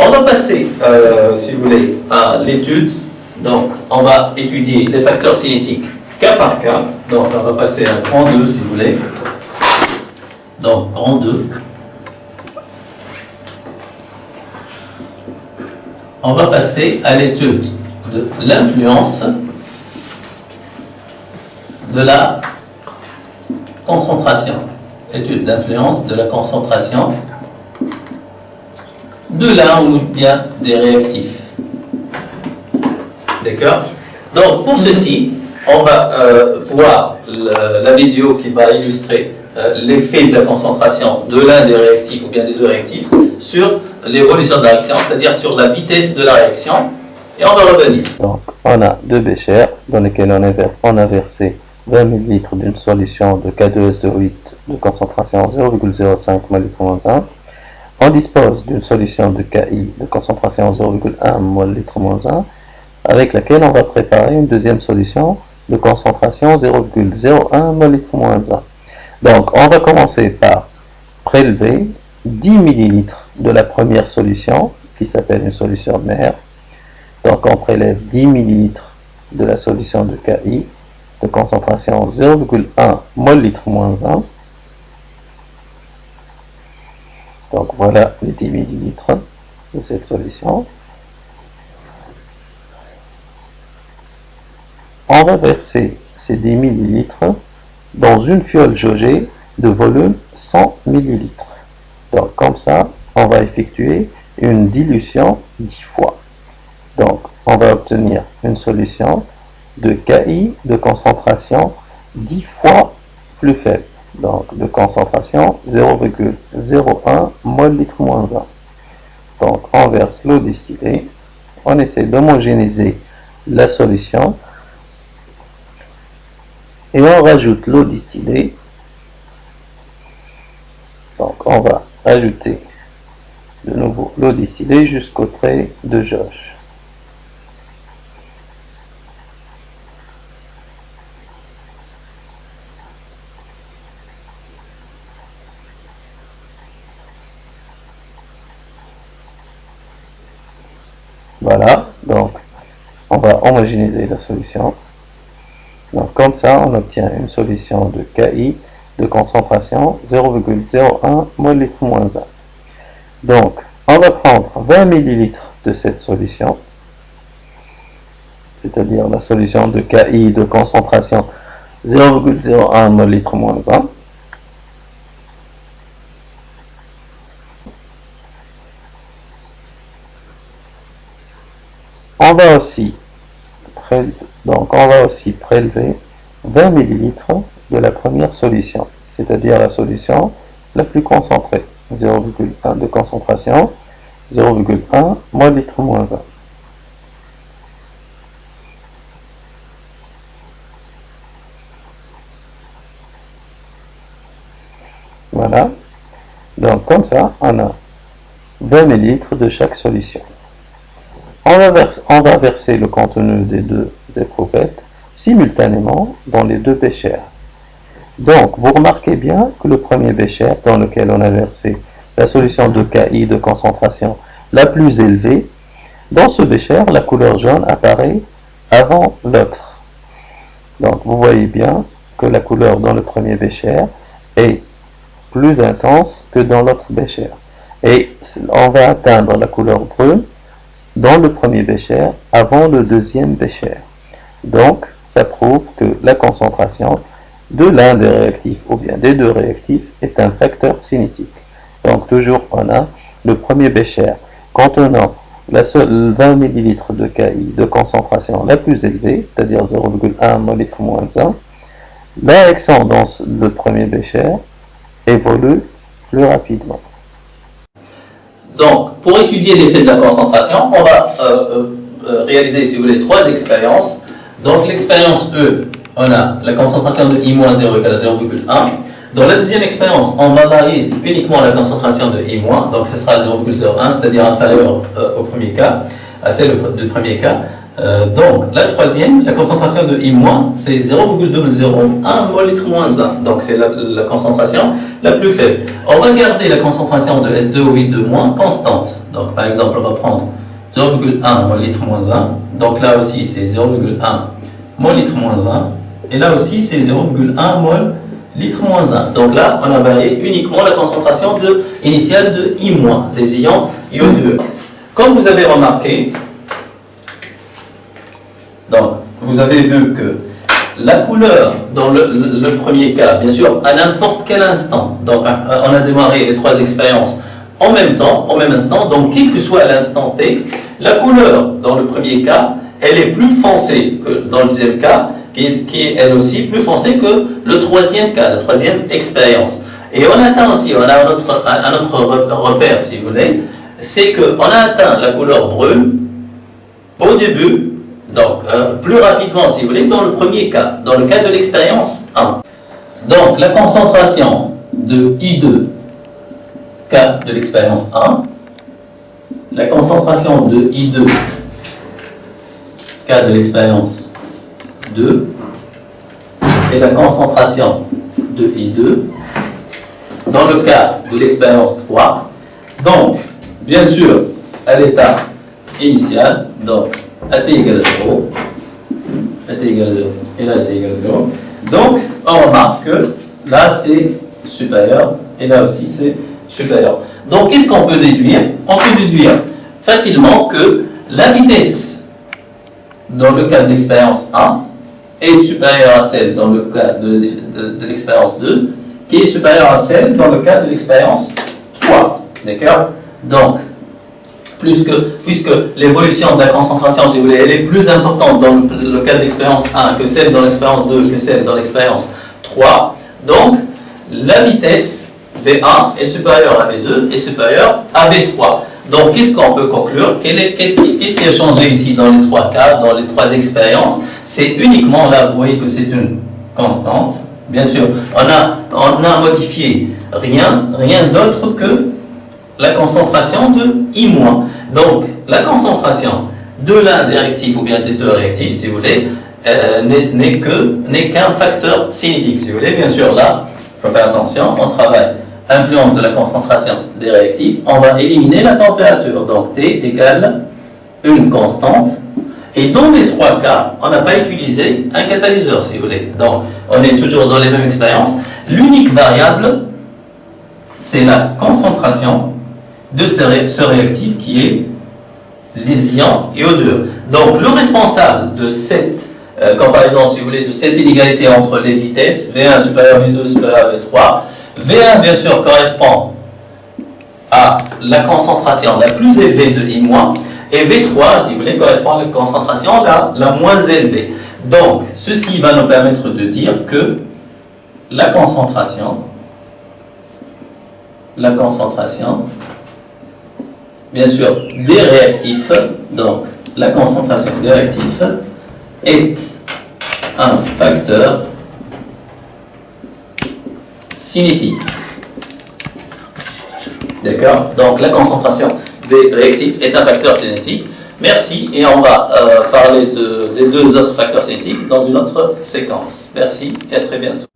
On va passer, si vous voulez, à l'étude. Donc, on va étudier les facteurs cinétiques cas par cas. Donc, on va passer à grand 2, si vous voulez. Donc, grand 2. On va passer à l'étude de l'influence de la concentration. Étude d'influence de la concentration de l'un ou bien des réactifs. D'accord? Donc, pour ceci, on va voir la vidéo qui va illustrer l'effet de la concentration de l'un des réactifs ou bien des deux réactifs sur l'évolution de la réaction, c'est-à-dire sur la vitesse de la réaction, et on va revenir. Donc, on a deux béchers dans lesquels on a versé 20 ml d'une solution de K2SO8 de concentration 0,05 mol/-1. On dispose d'une solution de KI de concentration 0,1 mol/-1, avec laquelle on va préparer une deuxième solution de concentration 0,01 mol/-1. Donc, on va commencer par prélever 10 ml de la première solution, qui s'appelle une solution mère. Donc, on prélève 10 ml de la solution de KI de concentration 0,1 mol/-1. Donc, voilà les 10 ml de cette solution. On va verser ces 10 ml dans une fiole jaugée de volume 100 ml. Donc, comme ça, on va effectuer une dilution 10 fois. Donc, on va obtenir une solution de KI de concentration 10 fois plus faible. Donc, de concentration 0,01 mol/-1. Donc, on verse l'eau distillée. On essaie d'homogénéiser la solution. Et on rajoute l'eau distillée. Donc, on va ajouter de nouveau l'eau distillée jusqu'au trait de jauge. Voilà, donc on va homogénéiser la solution. Donc comme ça, on obtient une solution de KI de concentration 0,01 mol/-1. Donc, on va prendre 20 ml de cette solution, c'est-à-dire la solution de KI de concentration 0,01 mol/-1. On va aussi prélever 20 ml de la première solution, c'est-à-dire la solution la plus concentrée, 0,1 de concentration, 0,1 mol/-1. Voilà, donc comme ça, on a 20 ml de chaque solution. On va verser le contenu des deux éprouvettes simultanément dans les deux béchers. Donc, vous remarquez bien que le premier bécher dans lequel on a versé la solution de KI de concentration la plus élevée, dans ce bécher, la couleur jaune apparaît avant l'autre. Donc, vous voyez bien que la couleur dans le premier bécher est plus intense que dans l'autre bécher. Et on va atteindre la couleur brune dans le premier bécher avant le deuxième bécher. Donc, ça prouve que la concentration de l'un des réactifs ou bien des deux réactifs est un facteur cinétique. Donc, toujours on a le premier bécher contenant la seule 20 ml de KI de concentration la plus élevée, c'est-à-dire 0,1 mol/-1. La réaction dans le premier bécher évolue plus rapidement. Donc, pour étudier l'effet de la concentration, on va réaliser, si vous voulez, trois expériences. Donc, l'expérience E, on a la concentration de I-0 égale à 0,1. Dans la deuxième expérience, on va varier uniquement la concentration de I-, donc ce sera 0,01, c'est-à-dire inférieur au premier cas, à celle du premier cas. Donc, la troisième, la concentration de I-, c'est 0,001 mol/-1. Donc, c'est la concentration la plus faible. On va garder la concentration de S2 ou I2- constante. Donc par exemple, on va prendre 0,1 mol litre moins 1. Donc là aussi, c'est 0,1 mol litre moins 1. Et là aussi, c'est 0,1 mol litre moins 1. Donc là, on a varié uniquement la concentration initiale de I-, des ions iodure. Comme vous avez remarqué, donc, vous avez vu que la couleur dans le premier cas, bien sûr, à n'importe quel instant, donc on a démarré les trois expériences en même temps, au même instant, donc quel que soit l'instant T, la couleur dans le premier cas, elle est plus foncée que dans le deuxième cas, qui est elle aussi plus foncée que le troisième cas, la troisième expérience. Et on atteint aussi, on a un autre repère, si vous voulez, c'est qu'on a atteint la couleur brune au début, donc plus rapidement, si vous voulez, dans le premier cas, dans le cas de l'expérience 1. Donc la concentration de I2, cas de l'expérience 1, la concentration de I2, cas de l'expérience 2, et la concentration de I2 dans le cas de l'expérience 3. Donc, bien sûr, à l'état initial, donc AT égale 0, AT égale 0, et là AT égale 0. Donc, on remarque que là c'est supérieur, et là aussi c'est supérieur. Donc, qu'est-ce qu'on peut déduire? On peut déduire facilement que la vitesse dans le cas de l'expérience 1 est supérieure à celle dans le cas de l'expérience 2, qui est supérieure à celle dans le cas de l'expérience 3. D'accord? Donc, puisque l'évolution de la concentration, si vous voulez, elle est plus importante dans le cas de l'expérience 1 que celle dans l'expérience 2, que celle dans l'expérience 3, donc la vitesse V1 est supérieure à V2 et supérieure à V3. Donc, qu'est-ce qu'on peut conclure? Qu'est-ce qui a changé ici dans les trois cas, dans les trois expériences? C'est uniquement là, vous voyez que c'est une constante. Bien sûr, on a modifié rien d'autre que la concentration de I-. Donc, la concentration de l'un des réactifs ou bien des deux réactifs, si vous voulez, n'est qu'un facteur cinétique. Si vous voulez, bien sûr, là, il faut faire attention, on travaille influence de la concentration des réactifs, on va éliminer la température. Donc, T égale une constante. Et dans les trois cas, on n'a pas utilisé un catalyseur, si vous voulez. Donc, on est toujours dans les mêmes expériences. L'unique variable, c'est la concentration de ce réactif qui est les ions iodure. Donc, le responsable de cette comparaison, si vous voulez, de cette inégalité entre les vitesses, V1 supérieur à V2 supérieur à V3, V1, bien sûr, correspond à la concentration la plus élevée de I-, et V3, si vous voulez, correspond à la concentration la moins élevée. Donc, ceci va nous permettre de dire que la concentration, bien sûr, des réactifs, donc la concentration des réactifs est un facteur cinétique. D'accord? Donc la concentration des réactifs est un facteur cinétique. Merci, et on va parler des deux autres facteurs cinétiques dans une autre séquence. Merci et à très bientôt.